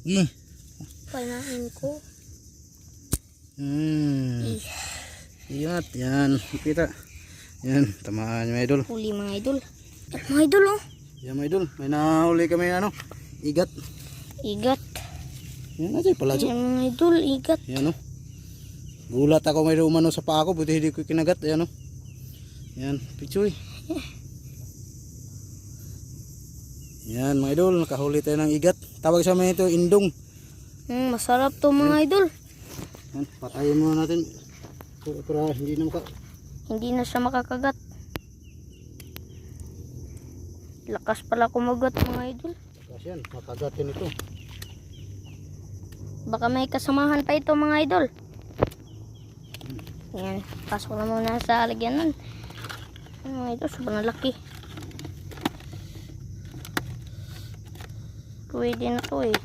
Gi. Panahin ko. Iyat, yan. Kita. Yan, tamaan mga idol. Huli mga idol. Mga idol oh. Yan mga idol, may nahuli kami igat. Igat. Yan natin pala so. Yan mga idol, igat. Yan oh. Gulat ako may umano sa paa ko, buti hindi ko kinagat. Yan oh. Yan, pichoy. Yan mga idol, nakahuli tayo ng igat. Tawag sa mga ito, indong. Masarap to mga idol. Yan, patayin muna natin. Para Hindi na siya makakagat. Lakas pala kumagat mga idol. Kasi yan, makagatin ito. Baka may kasamahan pa ito mga idol. Yan, pasok na muna sa lagyanan. Mga idol, sobrang laki. Pwede na to eh.